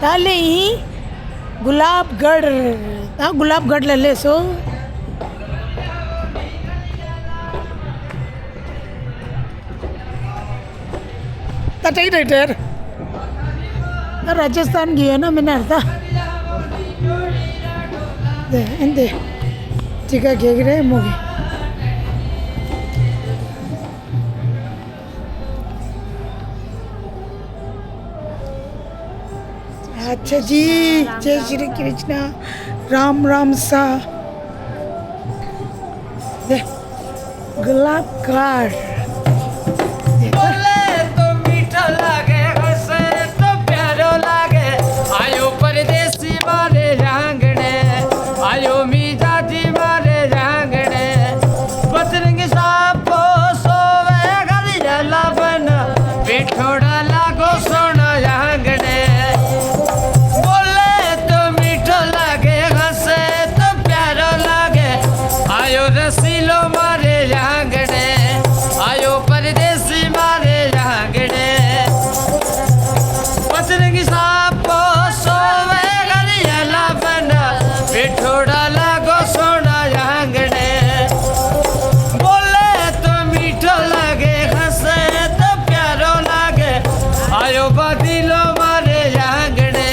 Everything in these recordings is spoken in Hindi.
ताले गुलाबगढ़ गुलाबगढ़ ले सो टाइट राजस्थान गयो ना मैंने अर्था दे चिका घेगरे मोगी अच्छा जी जय श्री कृष्ण राम राम सा गुलाब कार्ड बोले तो मीठा लागे हंसे तो प्यारो लागे आयो परदेसी मारे रांगड़े आयो मीजाजी मारे रांगड़े बजरंग सापो सोवे गलिया लावन बिठोड़ा लागो सोना रांगड़े बोले तो मीठो लागे हंसे तो प्यारो लागे आयो रसीलो मारे रांगड़े आयो परदेसी मारे रांगड़े बजरंगी सापो सोवे गलिया लावन बिठोड़ा लागो सोना रांगड़े बोले तो मीठो लागे हंसे तो प्यारो लागे आयो बदिलो मारे रांगड़े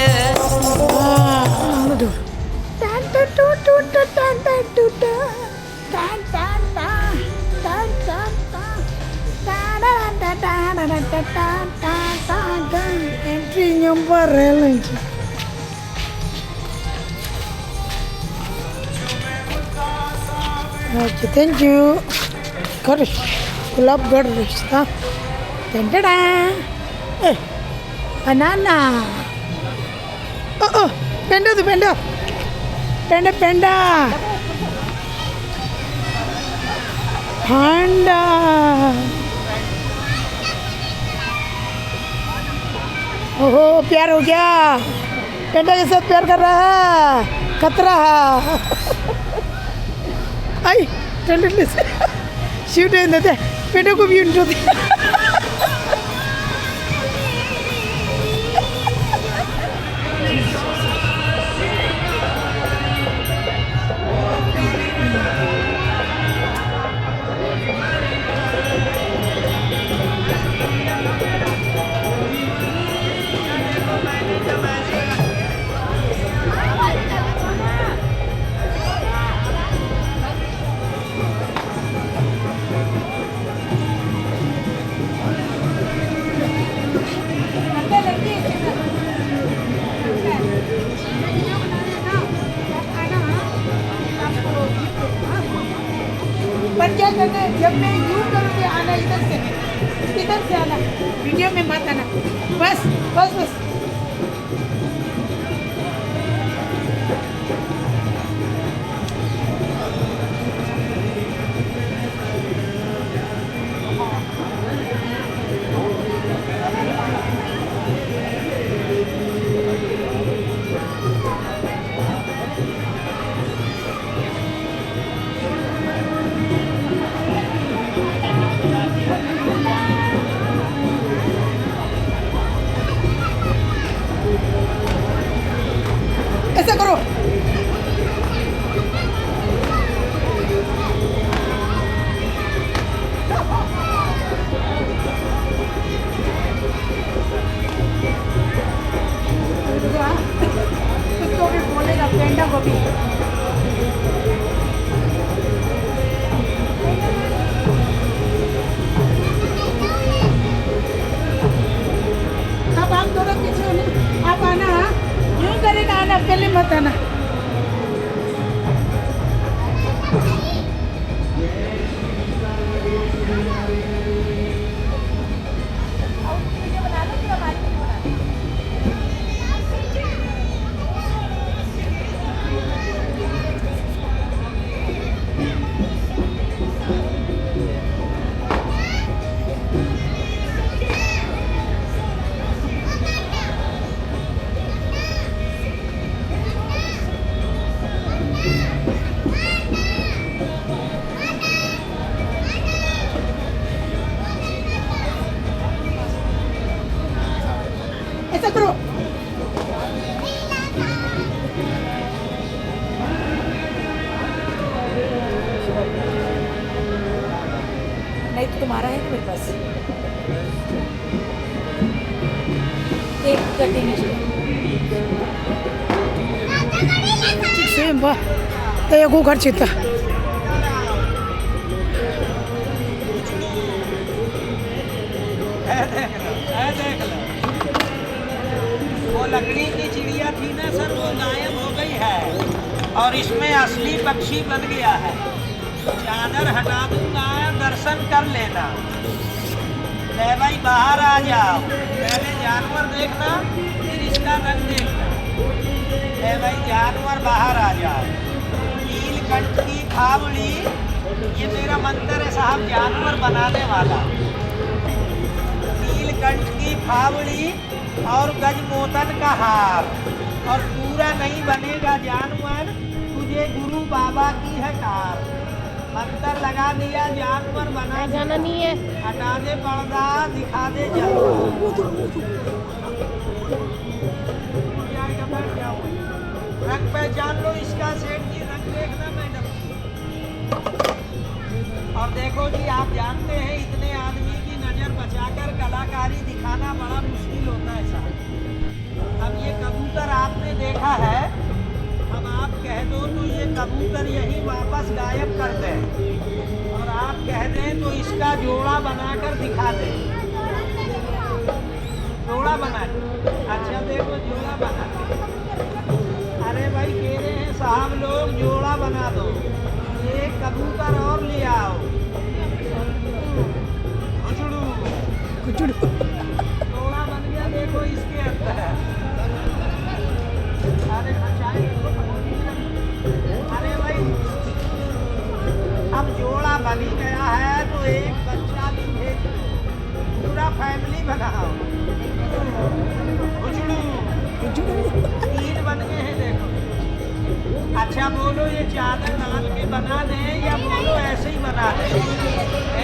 entry number okay thank you कर गुलाबगढ़ रिश्ता टेंटड़ा बनाना ओ पेंडा तो पेंडा पेंडा पेंडा हांडा ओहो प्यार हो गया पेंडा के साथ प्यार कर रहा है खतरा है आई टेंडर से शूट है ना पेंडा को भी उनको पर क्या करना है जब मैं यूँ करूँगी आना इधर से आना वीडियो में मत आना बस बस बस ऐसा करो उसको भी बोलेगा पेंडा को भी अब आप दोनों पीछे नहीं आप आना यूँ करेगा आना पहले मत आना ऐसा करो नहीं तो तुम्हारा है ना मेरे पास एक कटिंग सेम बा एक घर चित्ता वो लकड़ी की चिड़िया थी ना सर, वो गायब हो गई है और इसमें असली पक्षी बन गया है। चादर हटा दूंगा, दर्शन कर लेना। ले भाई बाहर आ जाओ, पहले जानवर देखना फिर इसका रंग देखना। ले भाई जानवर बाहर आ जाओ। नीलकंठ की फावड़ी, ये मेरा मंत्र है साहब, जानवर बनाने वाला। नीलकंठ की फावड़ी और गजमोतन का हार, और पूरा नहीं बनेगा जानवर, तुझे गुरु बाबा की है कार। मंत्र लगा दिया, जानवर बना जाना नहीं है। हटा दे पर्दा, दिखा दे जानवर। रंग पहचान लो इसका, सेठ जी रंग देखना मैडम। और देखो जी, आप जानते हैं इतने आदमी की नजर बचाकर कलाकारी दिखाना बड़ा मुश्किल होता है साहब। अब ये कबूतर आपने देखा है, अब आप कह दो तो ये कबूतर यही वापस गायब कर दे, और आप कह दें तो इसका जोड़ा बनाकर दिखा दे। जोड़ा बना दे। अच्छा देखो जोड़ा बना दे। अरे भाई कह रहे हैं साहब लोग जोड़ा बना दो, एक कबूतर और ले आओ। जोड़ा बन गया, देखो इसके अंदर। अरे अरे भाई अब जोड़ा बन ही गया है तो एक बच्चा भी भेज दो, पूरा फैमिली बनाओ। तीन बन गए हैं देखो। अच्छा बोलो, ये चादर डाल के बना दें या बोलो ऐसे ही बना दें?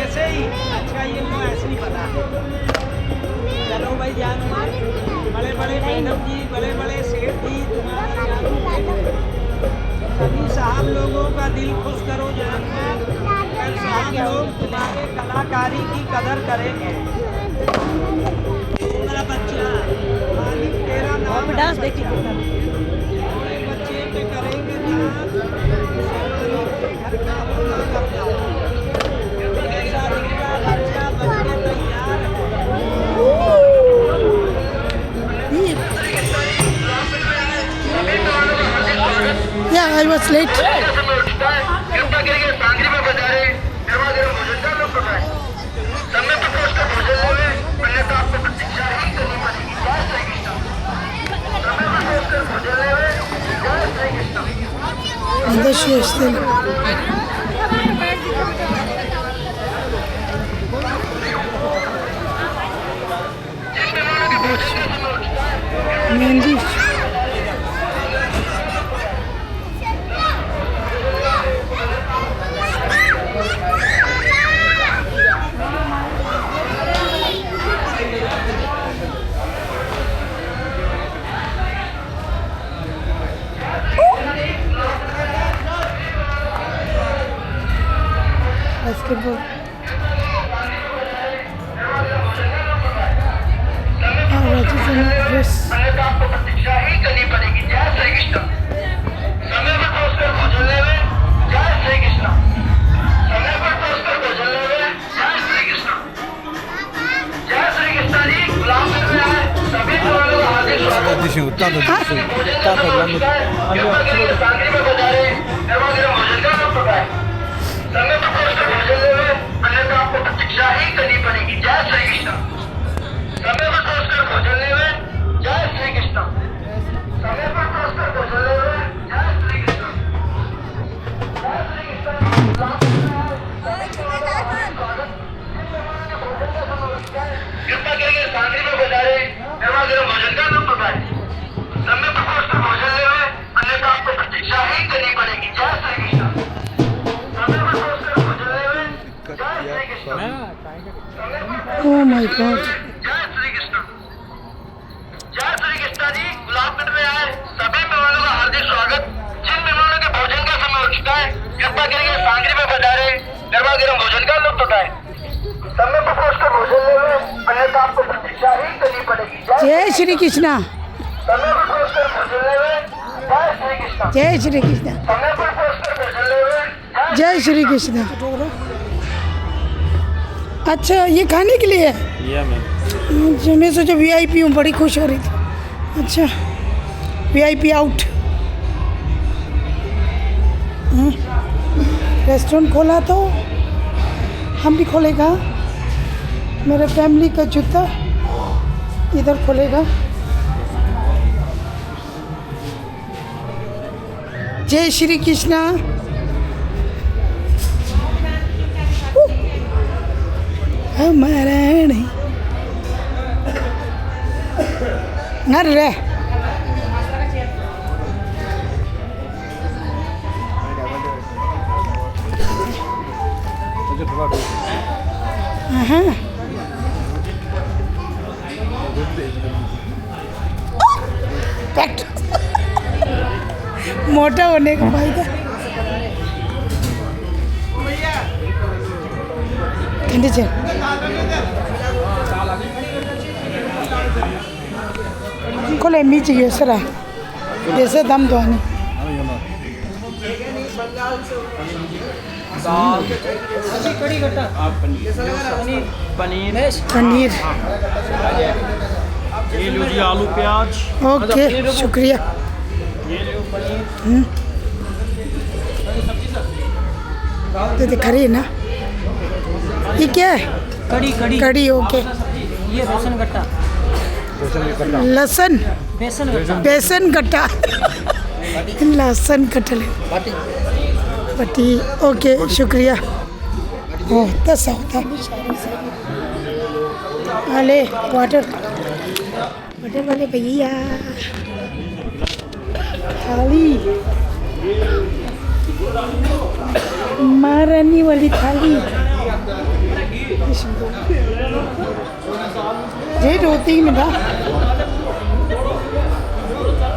ऐसे ही। अच्छा ये लो ऐसे ही बना दें। चलो भाई जानवर, बड़े बड़े मैडम जी, बड़े बड़े सेठ जी, तुम्हारा जानवर सभी साहब लोगों का दिल खुश करो जानवर। कल साहब लोग तुम्हारे कलाकारी की कदर करेंगे। मेरा बच्चा मालिक तेरा नाम डांस देखिए बच्चे पे करेंगे डांस। घर का होना करना ऐसा दिखता बच्चा बनने तैयार है। Yeah, I was late. कृपा करके सांगरी में बजारे गर्मा गर्म भोजन का लुत्फ उठाएं। समय पर पहुंचकर भोजन लेवे, अन्यथा आपको प्रतीक्षा ही करनी पड़ेगी। जय श्री कृष्ण। समय पर पहुंचकर भोजन लेवे, जय Shri Krishna. And the shoe is still. Mendi. Basketball. अन्यथा आपको प्रतीक्षा ही करनी पड़ेगी। जय श्री कृष्ण। समय पर पहुंचकर भोजन लेवे, जय श्री कृष्ण। समय पर पहुंचकर भोजन लेवे, जय श्री कृष्ण। जय श्री कृष्ण जी। गुलाम में है सभी लोगों का हार्दिक स्वागत। भोजन का समय हो चुका है। कृपा करके सांगरी में बजारे गर्मा गर्म भोजन का लुत्फ उठाएं। समय पर पहुंचकर भोजन लेवे, अन्यथा आपको प्रतीक्षा ही करनी पड़ेगी। जय श्री कृष्ण। समय पर पहुंचकर भोजन लेवे, जय श्री कृष्ण। समय पर पहुंचकर भोजन लेवे, जय श्री कृष्ण। जय श्री कृष्ण। कृपा करके सांगरी में बजारे गर्मा गर्म भोजन का लुत्फ उठाएं। समय पर पहुंचकर भोजन लेवे, अन्यथा आपको प्रतीक्षा ही करनी पड़ेगी। जय श्री कृष्ण। समय पर पहुंचकर भोजन लेवे, जय Shri Krishna. Oh my God. जय श्री कृष्ण। जय श्री कृष्ण जी। गुलाब रेस्टोरेंट में आए सभी मेहमानों का हार्दिक स्वागत। जिन मेहमानों के भोजन का समय हो चुका है कृपया करके सांगरी में पधारे, गर्मा गर्म भोजन का लुत्फ उठाए। समय पर पहुंचकर भोजन ले लें, अन्यथा आपको प्रतीक्षा ही करनी पड़ेगी। जय श्री कृष्णा। समय पर पहुंचकर भोजन ले लें। जय श्री कृष्ण। जय श्री कृष्णा। समय पर पहुंचकर भोजन ले लें। जय श्री कृष्णा। अच्छा ये खाने के लिए है? अच्छा, मैं सोचा VIP हूँ, बड़ी खुश हो रही थी। अच्छा VIP आउट। रेस्टोरेंट खोला तो हम भी खोलेगा, मेरे फैमिली का जूता इधर खोलेगा। जय श्री कृष्णा। हमारा नहीं नर रे। हाँ मोटा होने का फायदा। ठंडी चल खोले मीच गए सरा जैसे दम दवानी। पनीर ये लो जी आलू प्याज। ओके शुक्रिया। तो दिखा रही है ना ये क्या है? कड़ी कड़ी कड़ी। ओके ये बेसन गट्टा लहसुन बेसन गट्टा बेसन गट्टा लहसुन कटल पट्टी। ओके शुक्रिया। होता सा होता अले वाटर वाटर वाले भैया थाली महारानी वाली थाली। रेट होती ही मिला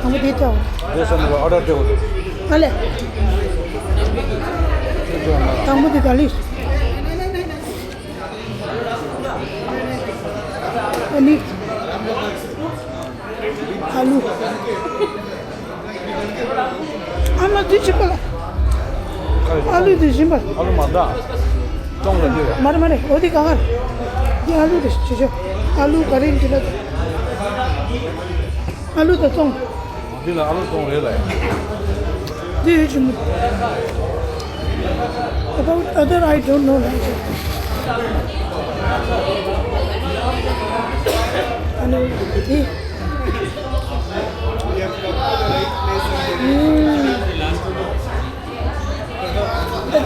हमें देता हो ऑर्डर दे अले तंबू 43 पनीर आलू आलू दी सिंपल आलू दी सिंपल आलू मादा 똥 던져요. मारे मारे 어디 가? 이 आलू दी 주죠. आलू करें चिल्ला आलू तो 똥 어디나 아무 똥 왜 래? दी 좀 about other I don't know like आलू दी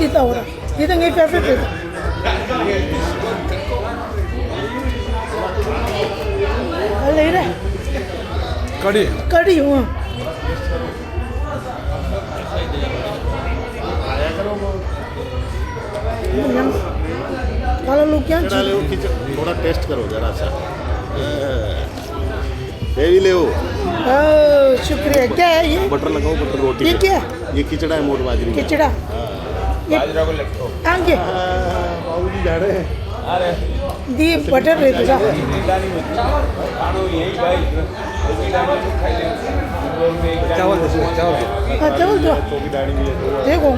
Dito ahora. Dito ngay perfect. अरे रे कड़ी कड़ी हूँ काला लोग क्या थोड़ा टेस्ट करो जरा सा ये भी ले शुक्रिया। क्या है ये? बटर लगाओ बटर रोटी ये पे। क्या? ये खिचड़ा है मोट बाजरी का। खिचड़ा बाजरा को लिखो। आगे बाबूजी जा रहे हैं। अरे दी बटर रहता था खानो यही भाई चावल दो चावल हाँ चलो जो तो की दाढ़ी भी है देखो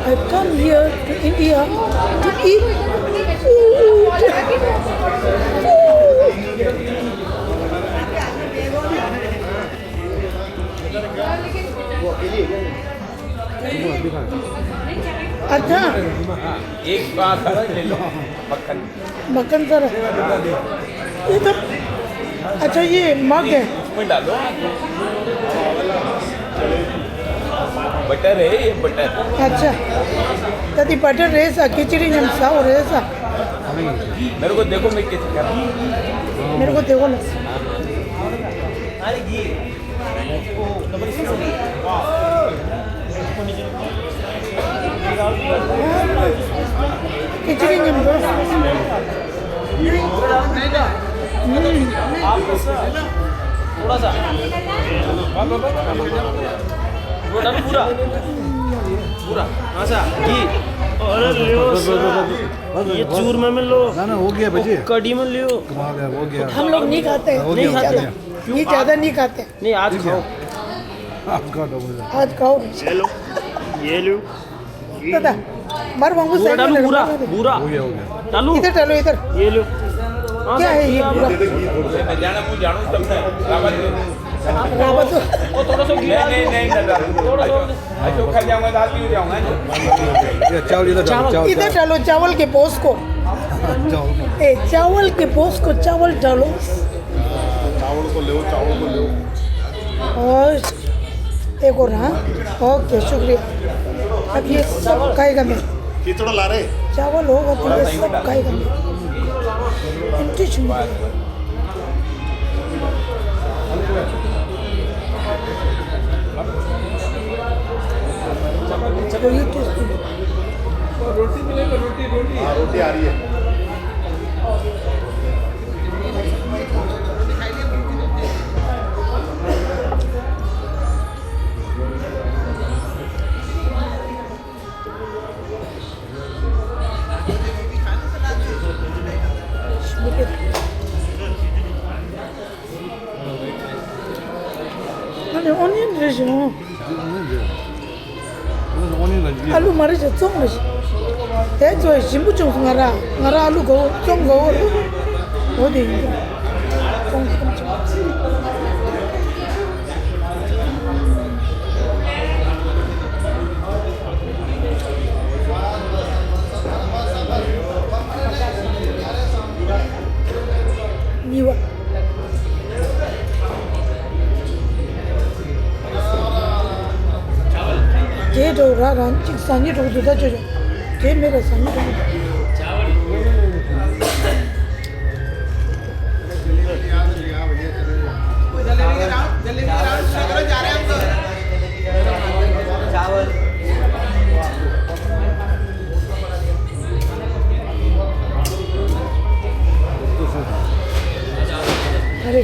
I come here to India to eat अच्छा एक बात ले लो मक्खन मक्खन सर ये तो अच्छा ये मग है उसमें डालो बटर है ये बटर अच्छा तभी बटर रेसा खिचड़ी नम साव रेसा मेरे को देखो मैं कैसे कर रहा हूँ मेरे को देखो ना खिचड़ी नहीं दो थोड़ा सा पूरा पूरा हाँ सा घी ये चूरमा में लो ना हो गया बजे कड़ी में लियो हो गया हम लोग नहीं खाते नहीं खाते हैं। ये ज़्यादा नहीं खाते नहीं आज खाओ आज खाओ ये लो दादा मर वांगू पूरा साइड में डालो पूरा लगा दो। पूरा डालो इधर डालो इधर ये लो क्या है ये पूरा मैं जाना पूछ जानू तब से रावत रावत वो थोड़ा सा घी डाल दो। नहीं थोड़ा सा ऐसे खा जाऊंगा दाल पी जाऊंगा चावल इधर डालो चावल के पोस को चावल के पोस को चावल डालो चावल को ले और एक और हाँ ओके शुक्रिया अब ये सब खाएगा मैं खिचड़ा ला रहे चावल होगा तो ये सब खाएगा मैं इनकी चुम्मा हाँ रोटी आ रही है ऑनियन रश आलू मारे से चोंग रश ते जो सिंबु चोंग ngara आलू को चोंग को वो दे चोंग 니와 ये जो रहा सानी तो दूधा जो ये मेरा सानी तो अरे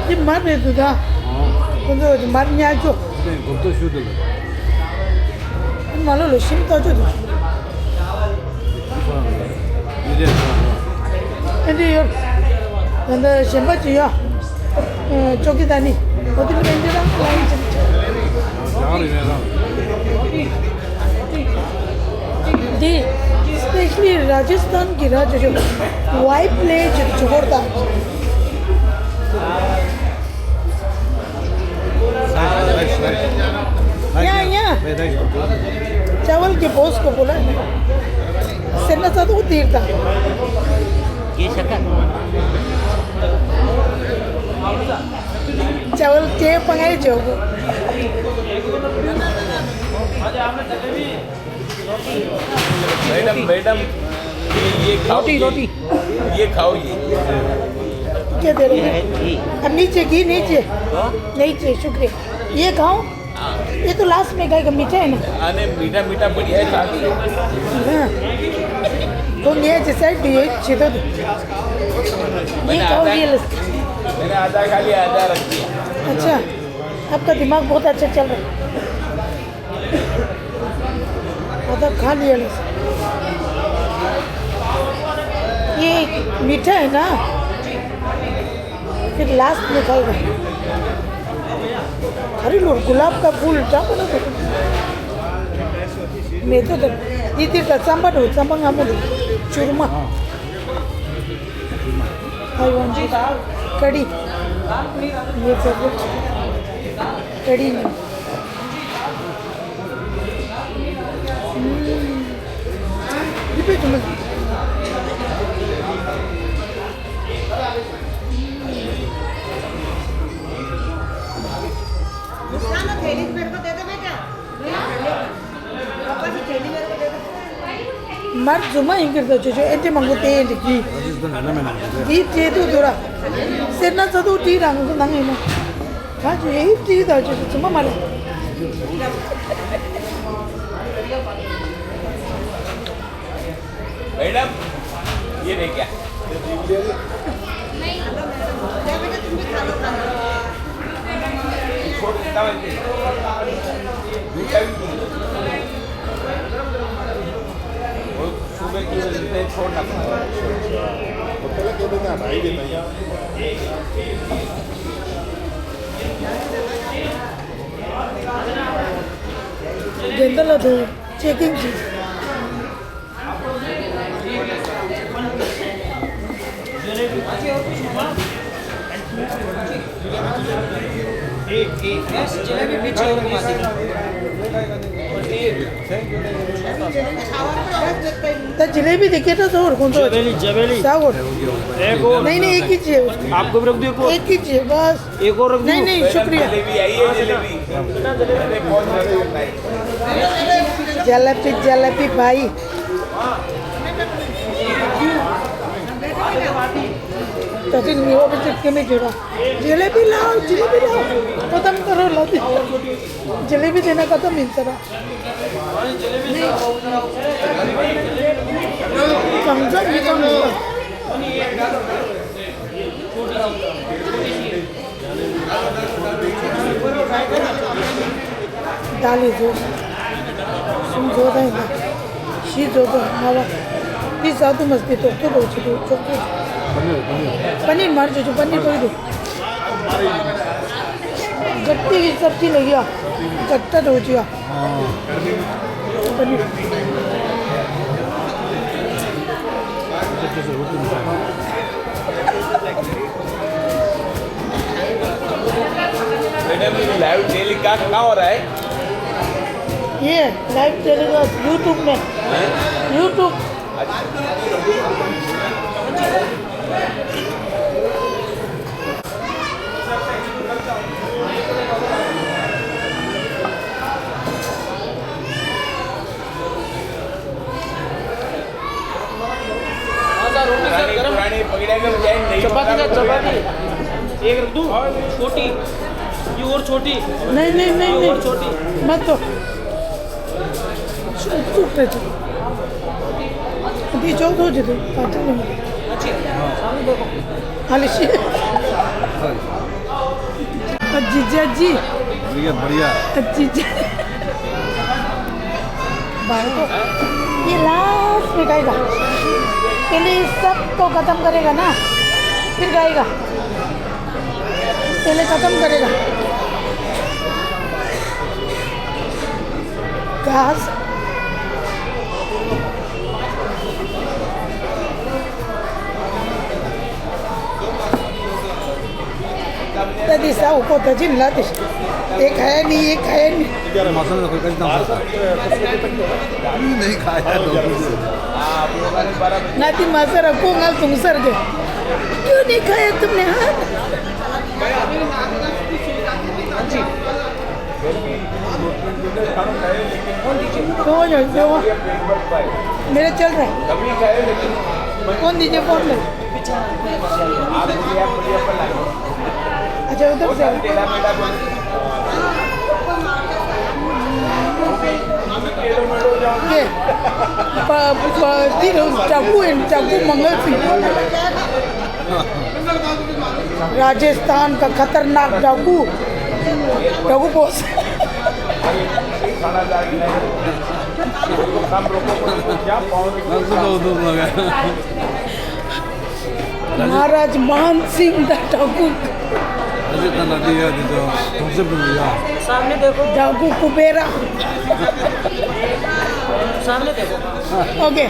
ये मार रहे दूधा तो मार नहीं आजो मालो लो शिम तो जो 근데 요 근데 셴바지요 저기다니 어디로 렌즈랑 라인 좀 दी स्पेशली राजस्थान की राज जो वाइट प्लेट छोड़ता यहाँ चावल के पोस को बोला सेना सा तो तीर था ये शक्कर चावल के पंगाई जो मैडम ये खाओ रोटी ये खाओ ये क्या दे रहे हैं अब नीचे घी नीचे नीचे शुक्रिया ये खाओ ये तो लास्ट में खाएगा मीठा है ना अरे मीठा मीठा बढ़िया है खाती हाँ तो ये जैसा ये छेदो दो ये खाओ ये मैंने आधा खा लिया आधा रख दिया अच्छा आपका दिमाग बहुत अच्छा चल रहा है आधा खा लिया ये मीठा है ना फिर लास्ट में खाएगा अरे लोग गुलाब का फूल चापो ना तो मैं तो इधर का सांबर हो सांबर हम चूरमा आई वांट कड़ी ये सब कड़ी नहीं ये तुम्हें मर जुमा इंगर दो जो ऐसे मंगते हैं लिखी ये टे तो थोड़ा सेना तो टी रंग तो नंगे ना हाँ जो यही टी था जो जुमा मारे शुगर की वजह से छोड़ना पड़ता है। वो पहले कह देते हैं 2.5 देते हैं। गेंदल तो चेकिंग की जलेबी पीछे और घुमा तो जलेबी देखिए ना तो और कौन सा जबेली जबेली सागोर एक और नहीं नहीं एक ही चाहिए उसको। आपको भी रख दूँ एक और? एक ही चाहिए बस एक और रख दूँ? नहीं नहीं शुक्रिया जलेबी आई है जलेबी। अरे बहुत जलेबी। जलेबी जलेबी भाई तो फिर वो भी चिपके में जुड़ा जलेबी लाओ खत्म करो ला जलेबी देना खत्म मिलता रहा कमजोर भी कम हुआ दाली जो सुन जो है ना शी जो तो हवा इस साधु मस्ती तो रोची तो पनीर मार जो पनीर कोई दो गट्टी की सब्जी लगी गट्टा रोची पनीर मैडम ये लाइव टेलीकास्ट कहाँ हो रहा है? ये लाइव टेलीकास्ट यूट्यूब में यूट्यूब पुरानी पकड़े के बजाय नई चपाती एक रख दूँ छोटी ये और छोटी नहीं नहीं नहीं और नहीं छोटी मत तो चुप रहे चुप अभी जो दो जी पाँच हालिशी जीजा जी बढ़िया जीजा भाई को ये लास्ट में गाएगा पहले सबको ख़त्म करेगा ना फिर गाएगा पहले ख़त्म करेगा घास दिशा को तजिन लाते एक है नहीं नहीं खाया नाती मासा रखो नल तुम सर गए क्यों नहीं खाया तुमने हाँ तो मेरे चल रहा है कौन दीजिए फोन में अच्छा उधर से ये चाकू मंगल सिंह राजस्थान का खतरनाक डाकू बॉस महाराज मान सिंह डाकू सामने देखो डाकू कुबेरा सामने देखो ओके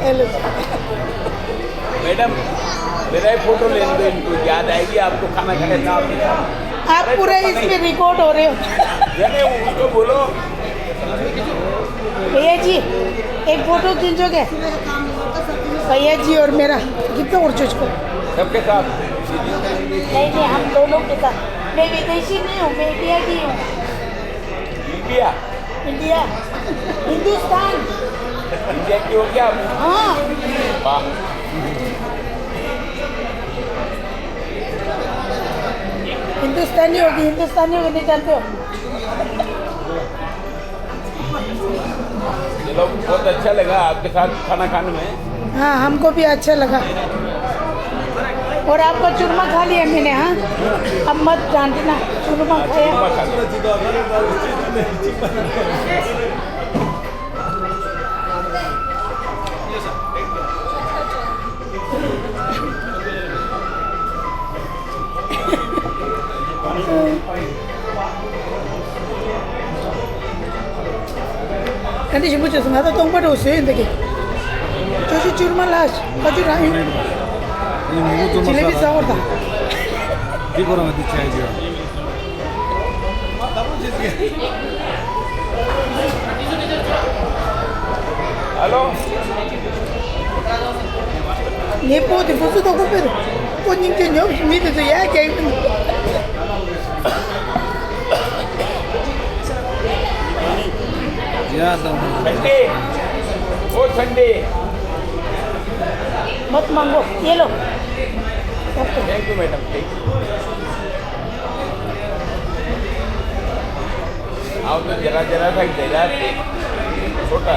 हेलो मैडम मेरा ही फोटो ले दो इनको याद आएगी आपको खाना खाने का आप पूरे इसमें रिकॉर्ड हो रहे हो मैंने उसको बोलो भैया जी एक फोटो खींचोगे भैया जी और मेरा कितना और को सबके साथ नहीं हम दोनों के साथ मैं विदेशी नहीं हूँ मैं इंडिया की हूँ इंडिया इंडिया हिंदुस्तान इंडिया की हो क्या हाँ वाह हिंदुस्तानी होगी नहीं जानते हो चलो बहुत अच्छा लगा आपके साथ खाना खाने में। हाँ हमको भी अच्छा लगा। और आपका चूरमा खा लिया मैंने। हाँ अब मत डांटना, चूरमा खाया। Kan di sini cuma ada tong pada usia ini, jadi cuma las, baju rayu, jelebi sahur dah. Di korang mati cahaya je. Hello Ni po di fosu tu kuper, po ni ke nyok ni tu ya kayak itu. Ya tahu. ठंडे वो ठंडे। Mat mango, ये लो। Thank you madam. आओ तो जरा जरा था जरा छोटा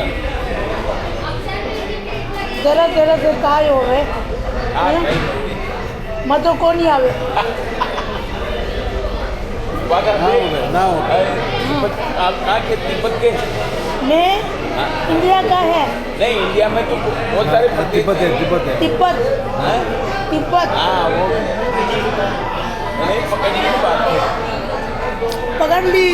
जरा जरा से काय हो गए, मत को नहीं आवे। ना हो। आप कहाँ के तिब्बत के? मैं इंडिया का है। नहीं इंडिया में तो बहुत सारे तिब्बत है, तिब्बत है। तिब्बत, हाँ तिब्बत हाँ, वो नहीं पकड़ने की बात है। पकड़ ली।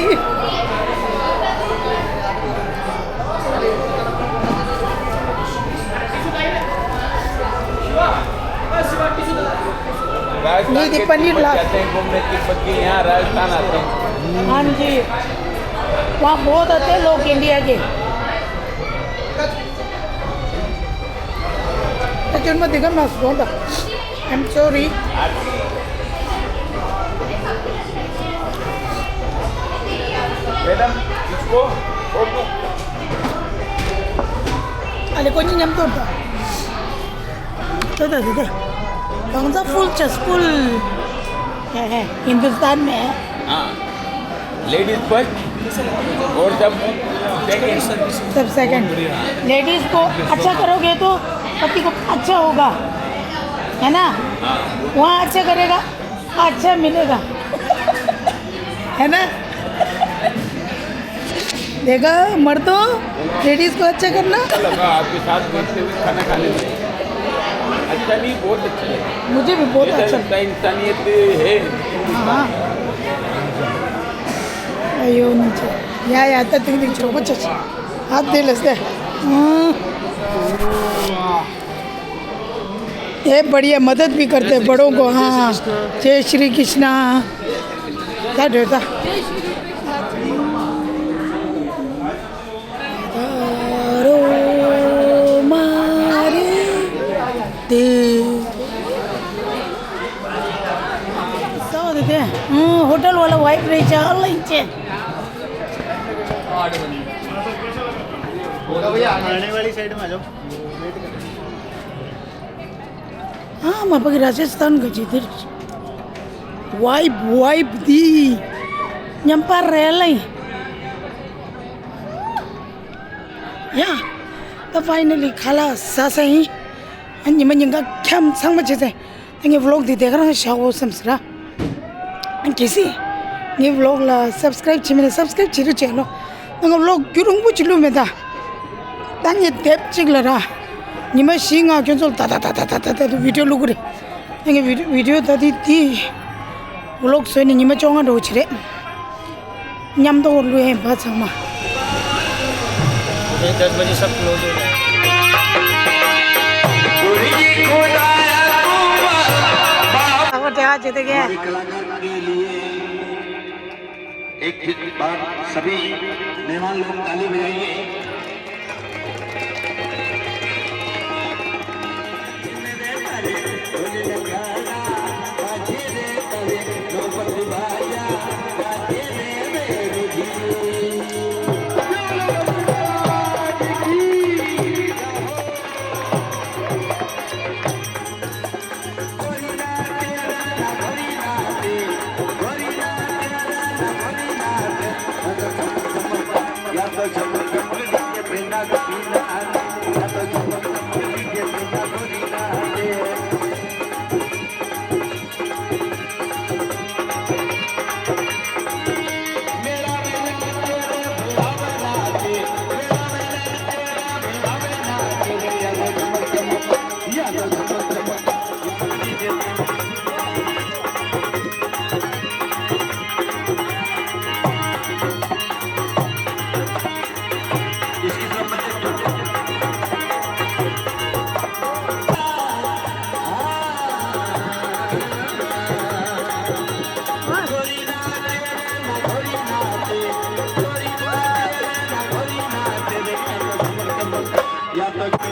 राजस्थान के पनीर तिब्बत ला- जाते हैं घूमने तिब्बत के यहाँ राजस्थान आते हैं। हाँ जी, वहाँ बहुत आते हैं लोग इंडिया के। Actually मत देखा मैं सुन था। I'm sorry। मैडम इसको छोड़ दो। अरे कोई नहीं हम तो था। तो कौन सा फुल चस्पुल है हिंदुस्तान में है। हाँ लेडीज फर्स्ट और सब सेकंड। सब सेकंड। लेडीज को अच्छा करोगे तो पति को अच्छा होगा, है ना। वहाँ अच्छा करेगा अच्छा मिलेगा, है ना। देखा मर्दों, लेडीज को अच्छा करना। अच्छा लगा आपके साथ बैठते हुए खाना खाने में। अच्छा नहीं बहुत अच्छा है। मुझे भी बहुत ये अच्छा तो इंसानियत है। हाँ अयो नीचे या आता तुम देख छोको चचा हाथ दे लेते। ये बढ़िया मदद भी करते हैं बड़ों को। हाँ जय श्री कृष्णा। क्या डरता मारे दे देते हैं। होटल वाला वाइफ रही चल नीचे। आने वाली साइड में आ जाओ। हाँ मैं पकड़ राजस्थान गई थी। वाइफ दी nyamper relay ya तो फाइनली खाला सासा ही अन्य में यंगा क्या संग में चीज़ है ये व्लॉग दी देख रहा है शावो समझरा किसी ये व्लॉग ला सब्सक्राइब चीज़ सब्सक्राइब चीज़ चलो नंगा व्लॉग क्यों कुछ लो में था तान्ये टेप चिकला रहा ये में सिंगा क्यों चल ता वीडियो लोग रे ये वीडियो तादी थी व्लॉग से नहीं में चौंगा रोच रे न्याम तो उल्लू है बात sama 10 बजे सब क्लोज हो जाए। अब क्या जीते गए कलाकार के लिए एक बार सभी मेहमान लोग ताली बजाइए। या तो या तो